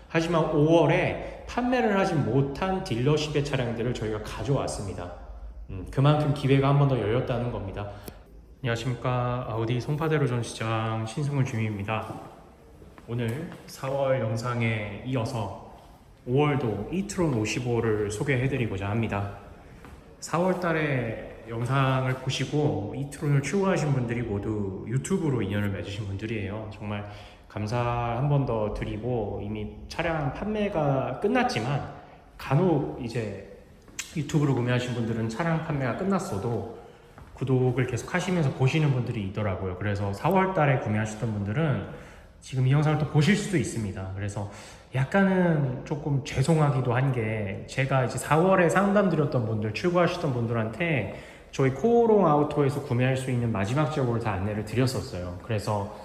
하지만 5월에 판매를 하지 못한 딜러십의 차량들을 저희가 가져왔습니다. 그만큼 기회가 한 번 더 열렸다는 겁니다. 안녕하십니까, 아우디 송파대로 전시장 신승훈 주임입니다. 오늘 4월 영상에 이어서 5월도 이트론 55를 소개해드리고자 합니다. 4월 달에 영상을 보시고 이트론을 추구하신 분들이 모두 유튜브로 인연을 맺으신 분들이에요. 정말 감사 한 번 더 드리고, 이미 차량 판매가 끝났지만 간혹 이제 유튜브로 구매하신 분들은 차량 판매가 끝났어도 구독을 계속 하시면서 보시는 분들이 있더라고요. 그래서 4월 달에 구매하셨던 분들은 지금 이 영상을 또 보실 수도 있습니다. 그래서 약간은 조금 죄송하기도 한 게, 제가 이제 4월에 상담 드렸던 분들, 출고하셨던 분들한테 저희 코오롱 아우토에서 구매할 수 있는 마지막 재고를 다 안내를 드렸었어요. 그래서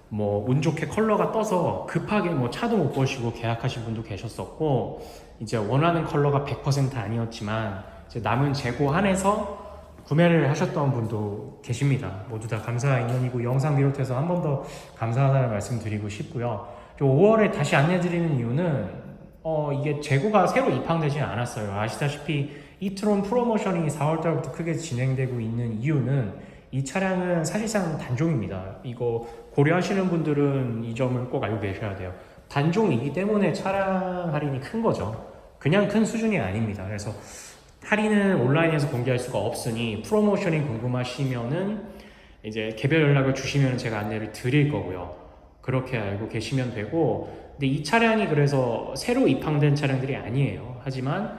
뭐 운 좋게 컬러가 떠서 급하게 뭐 차도 못 보시고 계약하신 분도 계셨었고, 이제 원하는 컬러가 100% 아니었지만 이제 남은 재고 한해서 구매를 하셨던 분도 계십니다. 모두 다 감사 인연이고, 영상 비롯해서 한 번 더 감사하다는 말씀 드리고 싶고요. 5월에 다시 안내드리는 이유는 이게 재고가 새로 입항되진 않았어요. 아시다시피 이트론 프로모션이 4월달부터 크게 진행되고 있는 이유는, 이 차량은 사실상 단종입니다. 이거 고려하시는 분들은 이 점을 꼭 알고 계셔야 돼요. 단종이기 때문에 차량 할인이 큰 거죠. 그냥 큰 수준이 아닙니다. 그래서 할인은 온라인에서 공개할 수가 없으니, 프로모션이 궁금하시면은 이제 개별 연락을 주시면 제가 안내를 드릴 거고요. 그렇게 알고 계시면 되고, 근데 이 차량이 그래서 새로 입항된 차량들이 아니에요. 하지만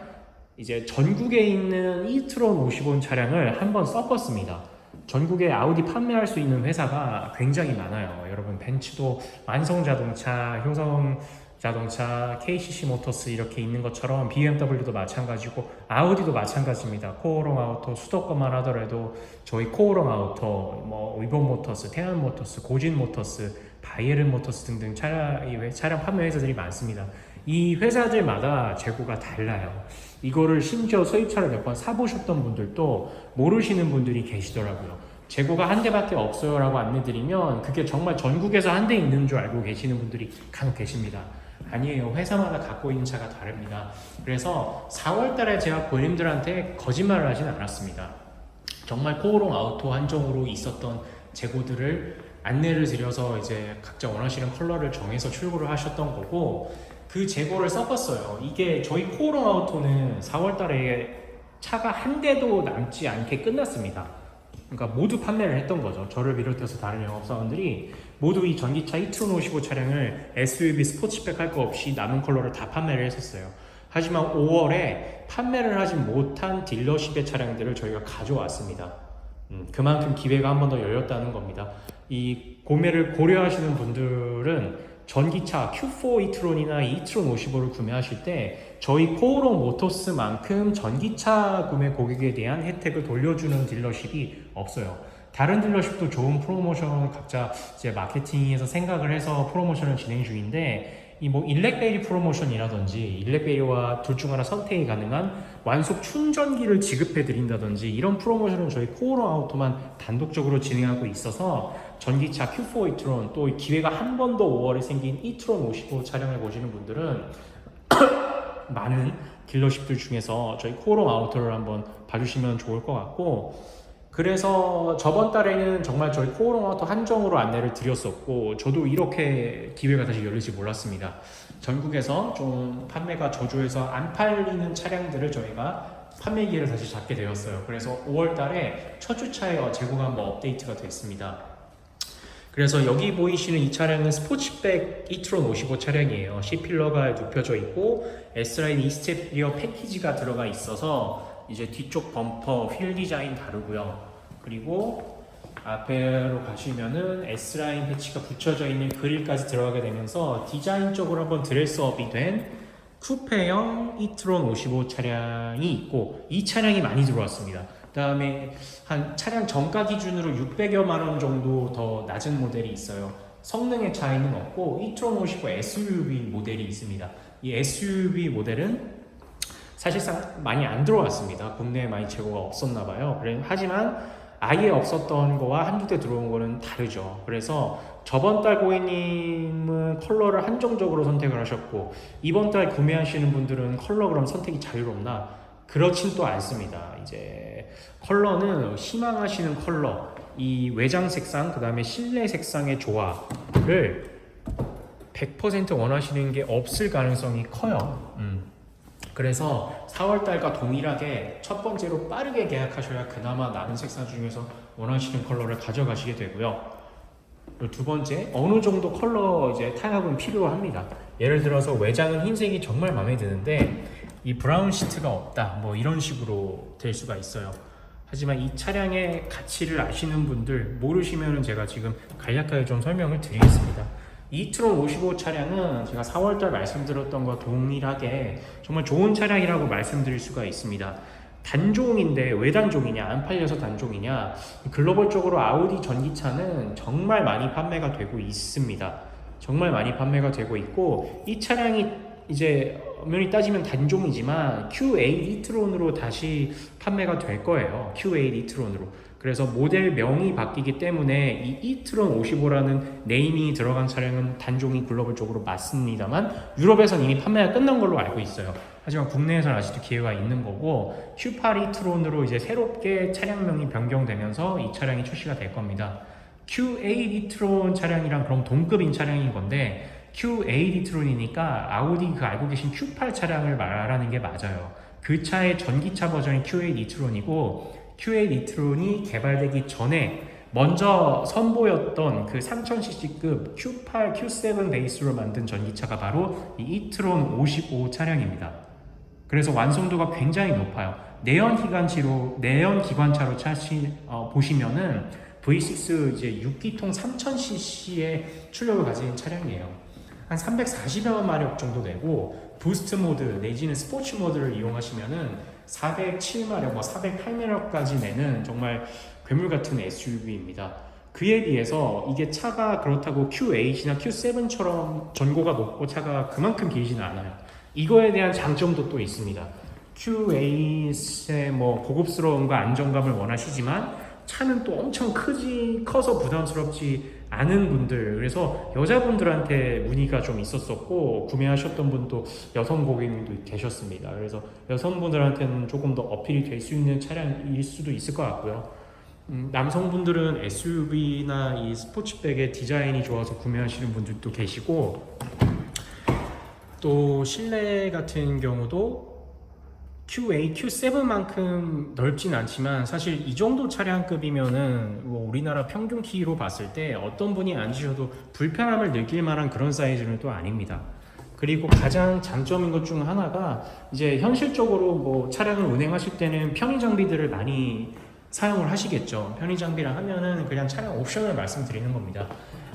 이제 전국에 있는 이트론 55 차량을 한번 섞었습니다. 전국에 아우디 판매할 수 있는 회사가 굉장히 많아요. 여러분, 벤츠도 완성자동차, 효성자동차, KCC 모터스 이렇게 있는 것처럼 BMW도 마찬가지고 아우디도 마찬가지입니다. 코오롱 아우토, 수도권만 하더라도 저희 코오롱 아우토, 뭐 위본 모터스, 태안 모터스, 고진 모터스, 바이에른 모터스 등등 차량 판매 회사들이 많습니다. 이 회사들마다 재고가 달라요. 이거를 심지어 수입차를 몇 번 사보셨던 분들도 모르시는 분들이 계시더라고요. 재고가 한 대밖에 없어요 라고 안내드리면 그게 정말 전국에서 한 대 있는 줄 알고 계시는 분들이 간혹 계십니다. 아니에요. 회사마다 갖고 있는 차가 다릅니다. 그래서 4월 달에 제가 고객님들한테 거짓말을 하진 않았습니다. 정말 코오롱 아우토 한정으로 있었던 재고들을 안내를 드려서 이제 각자 원하시는 컬러를 정해서 출고를 하셨던 거고, 그 재고를 섞었어요. 이게 저희 코오롱 아우토는 4월 달에 차가 한 대도 남지 않게 끝났습니다. 그러니까 모두 판매를 했던 거죠. 저를 비롯해서 다른 영업사원들이 모두 이 전기차 이트론 55 차량을 SUV 스포츠백 할 거 없이 남은 컬러를 다 판매를 했었어요. 하지만 5월에 판매를 하지 못한 딜러십의 차량들을 저희가 가져왔습니다. 그만큼 기회가 한 번 더 열렸다는 겁니다. 이 구매를 고려하시는 분들은 전기차 Q4 이트론이나 이트론 55를 구매하실 때 저희 코오롱 모터스만큼 전기차 구매 고객에 대한 혜택을 돌려주는 딜러십이 없어요. 다른 딜러십도 좋은 프로모션 각자 이제 마케팅에서 생각을 해서 프로모션을 진행 중인데, 이 뭐 일렉베리 프로모션이라든지 일렉베리와 둘 중 하나 선택이 가능한 완속 충전기를 지급해 드린다든지, 이런 프로모션은 저희 코오롱 아우토만 단독적으로 진행하고 있어서 전기차 Q4 이트론, 또 기회가 한 번 더 5월에 생긴 이트론 55 차량을 보시는 분들은 많은 딜러십들 중에서 저희 코오롱 아우토를 한번 봐주시면 좋을 것 같고, 그래서 저번 달에는 정말 저희 코오롱 아우토 한정으로 안내를 드렸었고, 저도 이렇게 기회가 다시 열릴지 몰랐습니다. 전국에서 좀 판매가 저조해서 안 팔리는 차량들을 저희가 판매 기회를 다시 잡게 되었어요. 그래서 5월 달에 첫 주차에 재고가 한번 업데이트가 됐습니다. 그래서 여기 보이시는 이 차량은 스포츠백 이트론 55 차량이에요. C필러가 눕혀져 있고 S라인 E스텝 리어 패키지가 들어가 있어서 이제 뒤쪽 범퍼, 휠 디자인 다르고요. 그리고 앞으로 가시면은 S라인 패치가 붙여져 있는 그릴까지 들어가게 되면서 디자인적으로 한번 드레스업이 된 쿠페형 이트론 55 차량이 있고, 이 차량이 많이 들어왔습니다. 그 다음에 한 차량 정가 기준으로 600여만 원 정도 더 낮은 모델이 있어요. 성능의 차이는 없고 이트론 55 SUV 모델이 있습니다. 이 SUV 모델은 사실상 많이 안 들어왔습니다. 국내에 많이 재고가 없었나 봐요. 하지만 아예 없었던 거와 한두 대 들어온 거는 다르죠. 그래서 저번 달 고객님은 컬러를 한정적으로 선택을 하셨고 이번 달 구매하시는 분들은 컬러 그럼 선택이 자유롭나? 그렇진 또 않습니다. 이제 컬러는 희망하시는 컬러, 이 외장 색상, 그 다음에 실내 색상의 조화를 100% 원하시는 게 없을 가능성이 커요. 그래서 4월달과 동일하게 첫 번째로 빠르게 계약하셔야 그나마 남은 색상 중에서 원하시는 컬러를 가져가시게 되고요. 두 번째, 어느 정도 컬러 이제 타협은 필요합니다. 예를 들어서 외장은 흰색이 정말 마음에 드는데 이 브라운 시트가 없다, 뭐 이런 식으로 될 수가 있어요. 하지만 이 차량의 가치를 아시는 분들 모르시면 제가 지금 간략하게 좀 설명을 드리겠습니다. 이트론 55 차량은 제가 4월달 말씀드렸던 것과 동일하게 정말 좋은 차량이라고 말씀드릴 수가 있습니다. 단종인데 왜 단종이냐, 안 팔려서 단종이냐, 글로벌적으로 아우디 전기차는 정말 많이 판매가 되고 있습니다. 정말 많이 판매가 되고 있고 이 차량이 이제 엄연히 따지면 단종이지만 Q8 이트론으로 다시 판매가 될 거예요. Q8 이트론으로. 그래서 모델명이 바뀌기 때문에 이 이트론 55라는 네이밍이 들어간 차량은 단종이 글로벌적으로 맞습니다만 유럽에서는 이미 판매가 끝난 걸로 알고 있어요. 하지만 국내에서는 아직도 기회가 있는 거고 Q8 이트론으로 이제 새롭게 차량명이 변경되면서 이 차량이 출시가 될 겁니다. Q8 이트론 차량이랑 그럼 동급인 차량인 건데 Q8 이트론이니까 아우디 그 알고 계신 Q8 차량을 말하는 게 맞아요. 그 차의 전기차 버전이 Q8 이트론이고 Q8 이트론이 개발되기 전에 먼저 선보였던 그 3000cc급 Q8, Q7 베이스로 만든 전기차가 바로 이 이트론 55 차량입니다. 그래서 완성도가 굉장히 높아요. 내연 기관차로 보시면은 V6 이제 6기통 3000cc의 출력을 가진 차량이에요. 한 340여만 마력 정도 되고 부스트 모드 내지는 스포츠 모드를 이용하시면은 407마력, 408마력까지 내는 정말 괴물 같은 SUV입니다. 그에 비해서 이게 차가 그렇다고 Q8이나 Q7처럼 전고가 높고 차가 그만큼 길지는 않아요. 이거에 대한 장점도 또 있습니다. Q8의 뭐 고급스러움과 안정감을 원하시지만 차는 또 엄청 커서 부담스럽지 않은 분들, 그래서 여자분들한테 문의가 좀 있었었고 구매하셨던 분도 여성 고객님도 계셨습니다. 그래서 여성분들한테는 조금 더 어필이 될 수 있는 차량일 수도 있을 것 같고요. 남성분들은 SUV나 이 스포츠백의 디자인이 좋아서 구매하시는 분들도 계시고 또 실내 같은 경우도 Q8, Q7만큼 넓진 않지만 사실 이 정도 차량급이면은 뭐 우리나라 평균 키로 봤을 때 어떤 분이 앉으셔도 불편함을 느낄 만한 그런 사이즈는 또 아닙니다. 그리고 가장 장점인 것 중 하나가 이제 현실적으로 뭐 차량을 운행하실 때는 편의 장비들을 많이 사용을 하시겠죠. 편의 장비라 하면은 그냥 차량 옵션을 말씀드리는 겁니다.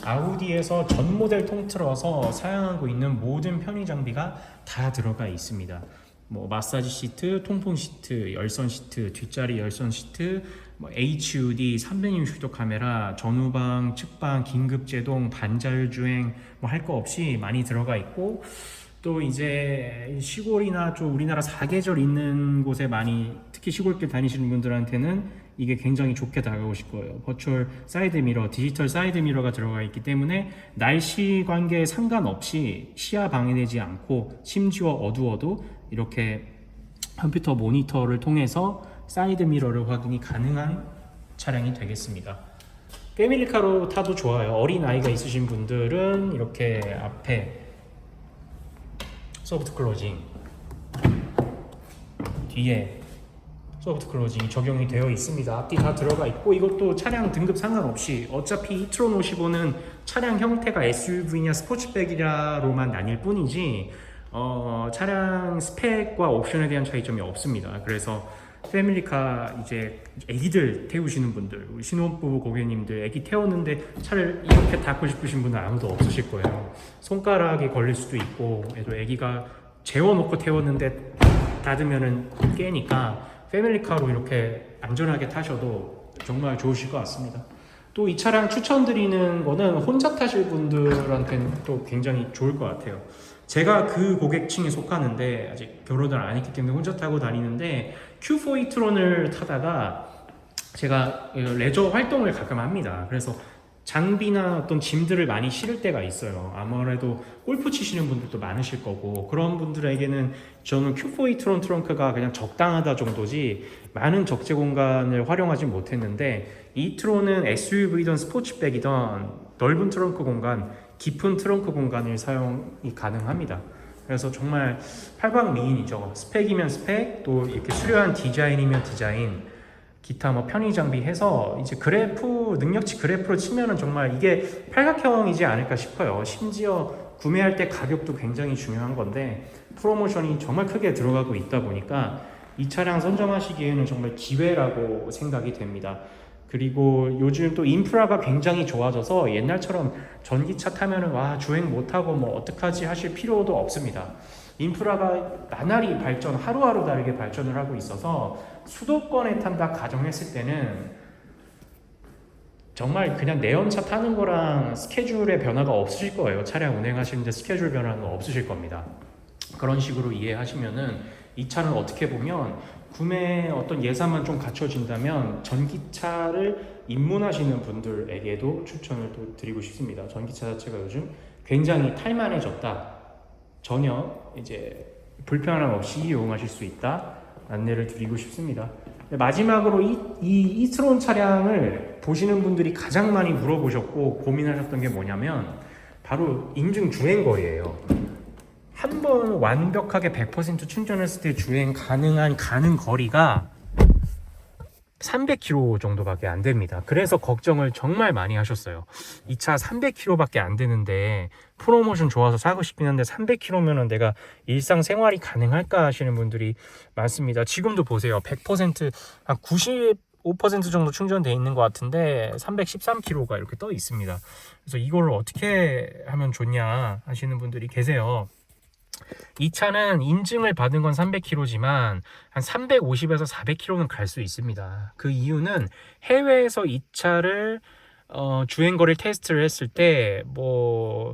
아우디에서 전 모델 통틀어서 사용하고 있는 모든 편의 장비가 다 들어가 있습니다. 뭐 마사지 시트, 통풍 시트, 열선 시트, 뒷자리 열선 시트, 뭐 HUD, 360도 카메라, 전후방, 측방, 긴급 제동, 반자율 주행 뭐 할 거 없이 많이 들어가 있고 또 이제 시골이나 좀 우리나라 사계절 있는 곳에 많이 특히 시골길 다니시는 분들한테는 이게 굉장히 좋게 다가오실 거예요. 버추얼 사이드 미러, 디지털 사이드 미러가 들어가 있기 때문에 날씨 관계에 상관없이 시야 방해되지 않고 심지어 어두워도 이렇게 컴퓨터 모니터를 통해서 사이드 미러를 확인이 가능한 차량이 되겠습니다. 패밀리카로 타도 좋아요. 어린 아이가 있으신 분들은 이렇게 앞에 소프트 클로징, 뒤에 소프트 클로징이 적용이 되어 있습니다. 앞뒤 다 들어가 있고 이것도 차량 등급 상관없이 어차피 이트론 55는 차량 형태가 SUV냐 스포츠백이냐로만 나뉠 뿐이지 차량 스펙과 옵션에 대한 차이점이 없습니다. 그래서 패밀리카 이제 애기들 태우시는 분들, 우리 신혼부부 고객님들 애기 태웠는데 차를 이렇게 닫고 싶으신 분은 아무도 없으실 거예요. 손가락에 걸릴 수도 있고 또 애기가 재워놓고 태웠는데 닫으면은 깨니까 패밀리카로 이렇게 안전하게 타셔도 정말 좋으실 것 같습니다. 또 이 차량 추천드리는 거는 혼자 타실 분들한테는 또 굉장히 좋을 것 같아요. 제가 그 고객층에 속하는데 아직 결혼을 안 했기 때문에 혼자 타고 다니는데 Q4 이트론을 타다가 제가 레저 활동을 가끔 합니다. 그래서 장비나 어떤 짐들을 많이 실을 때가 있어요. 아무래도 골프 치시는 분들도 많으실 거고, 그런 분들에게는 저는 Q4 e-tron 트렁크가 그냥 적당하다 정도지 많은 적재 공간을 활용하지 못했는데, e-tron은 SUV든 스포츠백이든 넓은 트렁크 공간, 깊은 트렁크 공간을 사용이 가능합니다. 그래서 정말 팔방미인이죠. 스펙이면 스펙, 또 이렇게 수려한 디자인이면 디자인, 기타 뭐 편의 장비 해서 이제 그래프, 능력치 그래프로 치면은 정말 이게 팔각형이지 않을까 싶어요. 심지어 구매할 때 가격도 굉장히 중요한 건데, 프로모션이 정말 크게 들어가고 있다 보니까 이 차량 선점하시기에는 정말 기회라고 생각이 됩니다. 그리고 요즘 또 인프라가 굉장히 좋아져서 옛날처럼 전기차 타면은 와 주행 못하고 뭐 어떡하지 하실 필요도 없습니다. 인프라가 나날이 발전, 하루하루 다르게 발전을 하고 있어서 수도권에 탄다 가정했을 때는 정말 그냥 내연차 타는 거랑 스케줄의 변화가 없으실 거예요. 차량 운행하시는데 스케줄 변화는 없으실 겁니다. 그런 식으로 이해하시면은 이 차는 어떻게 보면 구매 어떤 예산만 좀 갖춰진다면 전기차를 입문하시는 분들에게도 추천을 또 드리고 싶습니다. 전기차 자체가 요즘 굉장히 탈만해졌다. 전혀 이제 불편함 없이 이용하실 수 있다. 안내를 드리고 싶습니다. 마지막으로 이 e-tron 차량을 보시는 분들이 가장 많이 물어보셨고 고민하셨던 게 뭐냐면 바로 인증 주행 거리예요. 한 번 완벽하게 100% 충전했을 때 주행 가능 거리가 300km 정도밖에 안 됩니다. 그래서 걱정을 정말 많이 하셨어요. 이 차 300km밖에 안 되는데 프로모션 좋아서 사고 싶긴 한데 300km면은 내가 일상생활이 가능할까 하시는 분들이 많습니다. 지금도 보세요. 100% 한 95% 정도 충전돼 있는 것 같은데 313km가 이렇게 떠 있습니다. 그래서 이걸 어떻게 하면 좋냐 하시는 분들이 계세요. 이 차는 인증을 받은 건 300km지만 한 350에서 400km는 갈 수 있습니다. 그 이유는 해외에서 이 차를 주행거리를 테스트를 했을 때 뭐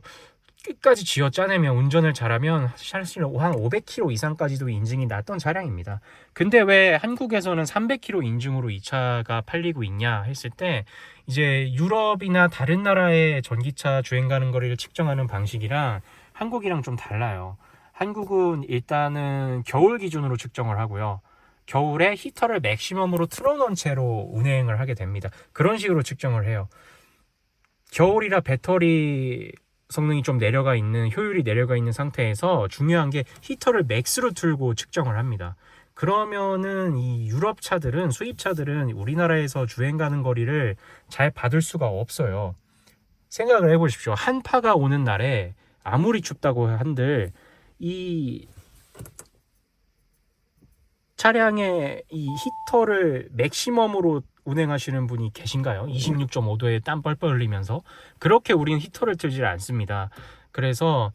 끝까지 쥐어 짜내면 운전을 잘하면 사실 한 500km 이상까지도 인증이 났던 차량입니다. 근데 왜 한국에서는 300km 인증으로 이 차가 팔리고 있냐 했을 때 이제 유럽이나 다른 나라의 전기차 주행 가는 거리를 측정하는 방식이랑 한국이랑 좀 달라요. 한국은 일단은 겨울 기준으로 측정을 하고요. 겨울에 히터를 맥시멈으로 틀어놓은 채로 운행을 하게 됩니다. 그런 식으로 측정을 해요. 겨울이라 배터리 성능이 좀 내려가 있는, 효율이 내려가 있는 상태에서 중요한 게 히터를 맥스로 틀고 측정을 합니다. 그러면은 이 유럽 차들은, 수입 차들은 우리나라에서 주행 가는 거리를 잘 받을 수가 없어요. 생각을 해보십시오. 한파가 오는 날에 아무리 춥다고 한들 이 차량의 이 히터를 맥시멈으로 운행하시는 분이 계신가요? 26.5도에 땀 뻘뻘 흘리면서. 그렇게 우리는 히터를 틀지 않습니다. 그래서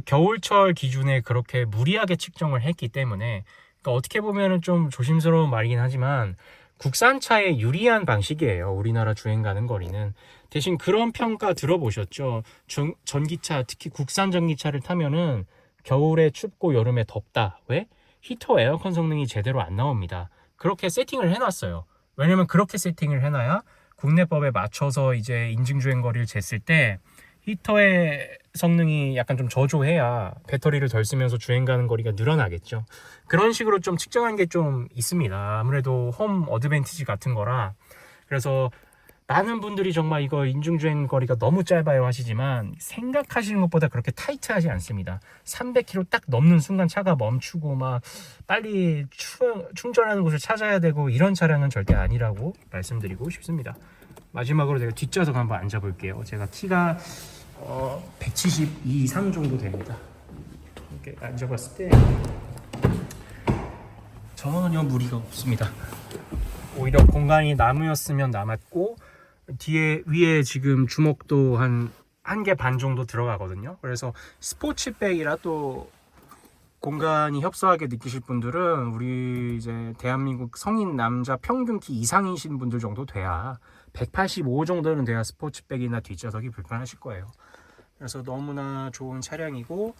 겨울철 기준에 그렇게 무리하게 측정을 했기 때문에, 그러니까 어떻게 보면 좀 조심스러운 말이긴 하지만 국산차에 유리한 방식이에요. 우리나라 주행 가는 거리는. 대신 그런 평가 들어보셨죠? 전기차, 특히 국산 전기차를 타면은 겨울에 춥고 여름에 덥다. 왜? 히터 에어컨 성능이 제대로 안 나옵니다. 그렇게 세팅을 해놨어요. 왜냐면 그렇게 세팅을 해놔야 국내법에 맞춰서 이제 인증주행 거리를 쟀을 때 히터의 성능이 약간 좀 저조해야 배터리를 덜 쓰면서 주행 가는 거리가 늘어나겠죠. 그런 식으로 좀 측정한 게 좀 있습니다. 아무래도 홈 어드밴티지 같은 거라. 그래서 많은 분들이 정말 이거 인증주행 거리가 너무 짧아요 하시지만 생각하시는 것보다 그렇게 타이트하지 않습니다. 300km 딱 넘는 순간 차가 멈추고 막 빨리 충전하는 곳을 찾아야 되고 이런 차량은 절대 아니라고 말씀드리고 싶습니다. 마지막으로 제가 뒷좌석 한번 앉아볼게요. 제가 키가 172 이상 정도 됩니다. 이렇게 앉아봤을 때 전혀 무리가 없습니다. 오히려 공간이 나무였으면 남았고 위에 지금 주먹도 한 개 반 정도 들어가거든요. 그래서 스포츠백이라 또 공간이 협소하게 느끼실 분들은 우리 이제 대한민국 성인 남자 평균 키 이상이신 분들 정도 돼야 185 정도는 돼야 스포츠백이나 뒷좌석이 불편하실 거예요. 그래서 너무나 좋은 차량이고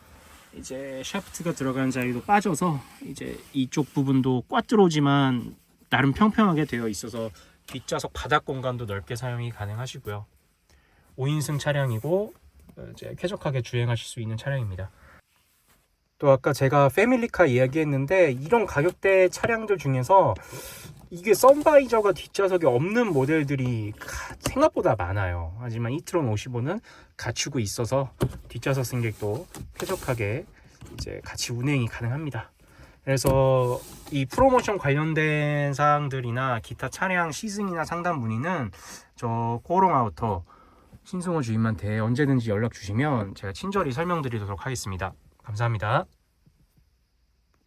이제 샤프트가 들어간 자리도 빠져서 이제 이쪽 부분도 꽈트로지만 나름 평평하게 되어 있어서 뒷좌석 바닥 공간도 넓게 사용이 가능하시고요. 5인승 차량이고 이제 쾌적하게 주행하실 수 있는 차량입니다. 또 아까 제가 패밀리카 이야기했는데 이런 가격대 차량들 중에서 이게 선바이저가 뒷좌석에 없는 모델들이 생각보다 많아요. 하지만 이트론 55는 갖추고 있어서 뒷좌석 승객도 쾌적하게 이제 같이 운행이 가능합니다. 그래서 이 프로모션 관련된 사항들이나 기타 차량 시승이나 상담 문의는 저 고롱아우터 신승호 주임한테 언제든지 연락 주시면 제가 친절히 설명드리도록 하겠습니다. 감사합니다.